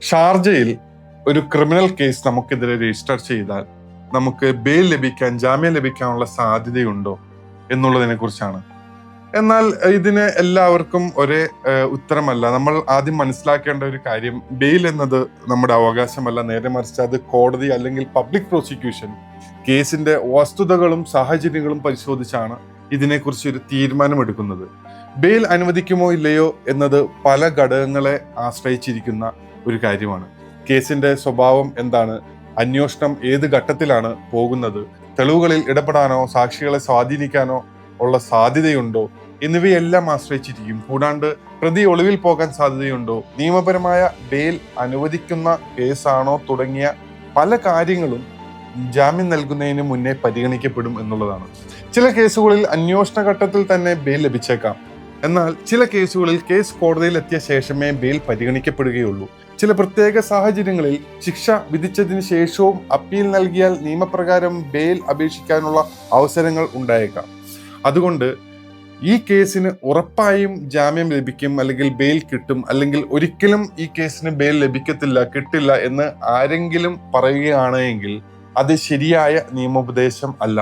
ഷാർജയിൽ ഒരു criminal case നമുക്കെതിരെ രജിസ്റ്റർ ചെയ്താൽ നമുക്ക് ബെയിൽ ലഭിക്കാൻ, ജാമ്യം ലഭിക്കാനുള്ള സാധ്യതയുണ്ടോ എന്നുള്ളതിനെ കുറിച്ചാണ്. എന്നാൽ ഇതിന് എല്ലാവർക്കും ഒരേ ഉത്തരമല്ല. നമ്മൾ ആദ്യം മനസ്സിലാക്കേണ്ട ഒരു കാര്യം, ബെയിൽ എന്നത് നമ്മുടെ അവകാശമല്ല. നേരെ മറിച്ച് അത് കോടതി അല്ലെങ്കിൽ പബ്ലിക് പ്രോസിക്യൂഷൻ കേസിന്റെ വസ്തുതകളും സാഹചര്യങ്ങളും പരിശോധിച്ചാണ് ഇതിനെക്കുറിച്ച് ഒരു തീരുമാനമെടുക്കുന്നത്. ബെയിൽ അനുവദിക്കുമോ ഇല്ലയോ എന്നത് പല ഘടകങ്ങളെ ആശ്രയിച്ചിരിക്കുന്ന ഒരു കാര്യമാണ്. കേസിന്റെ സ്വഭാവം എന്താണ്, അന്വേഷണം ഏത് ഘട്ടത്തിലാണ് പോകുന്നത്, തെളിവുകളിൽ ഇടപെടാനോ സാക്ഷികളെ സ്വാധീനിക്കാനോ ഉള്ള സാധ്യതയുണ്ടോ എന്നിവയെല്ലാം ആശ്രയിച്ചിരിക്കും. കൂടാണ്ട് പ്രതി ഒളിവിൽ പോകാൻ സാധ്യതയുണ്ടോ, നിയമപരമായ ബെയിൽ അനുവദിക്കുന്ന കേസാണോ തുടങ്ങിയ പല കാര്യങ്ങളും ജാമ്യം നൽകുന്നതിന് മുന്നേ പരിഗണിക്കപ്പെടും എന്നുള്ളതാണ്. ചില കേസുകളിൽ അന്വേഷണ ഘട്ടത്തിൽ തന്നെ ബെയിൽ ലഭിച്ചേക്കാം. എന്നാൽ ചില കേസുകളിൽ കേസ് കോടതിയിൽ എത്തിയ ശേഷമേ ബെയിൽ പരിഗണിക്കപ്പെടുകയുള്ളൂ. ചില പ്രത്യേക സാഹചര്യങ്ങളിൽ ശിക്ഷ വിധിച്ചതിന് ശേഷവും അപ്പീൽ നൽകിയാൽ നിയമപ്രകാരം ബെയിൽ അപേക്ഷിക്കാനുള്ള അവസരങ്ങൾ ഉണ്ടായേക്കാം. അതുകൊണ്ട് ഈ കേസിന് ഉറപ്പായും ജാമ്യം ലഭിക്കും, അല്ലെങ്കിൽ ബെയിൽ കിട്ടും, അല്ലെങ്കിൽ ഒരിക്കലും ഈ കേസിന് ബെയിൽ ലഭിക്കത്തില്ല, കിട്ടില്ല എന്ന് ആരെങ്കിലും പറയുകയാണെങ്കിൽ അത് ശരിയായ നിയമോപദേശം അല്ല.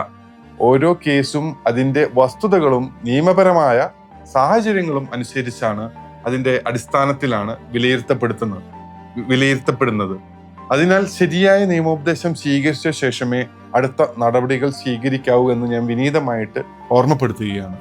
ഓരോ കേസും അതിൻ്റെ വസ്തുതകളും നിയമപരമായ സാഹചര്യങ്ങളും അനുസരിച്ചാണ്, അതിൻ്റെ അടിസ്ഥാനത്തിലാണ് വിലയിരുത്തപ്പെടുന്നത്. അതിനാൽ ശരിയായ നിയമോപദേശം സ്വീകരിച്ച ശേഷമേ അടുത്ത നടപടികൾ സ്വീകരിക്കാവൂ എന്ന് ഞാൻ വിനീതമായിട്ട് ഓർമ്മപ്പെടുത്തുകയാണ്.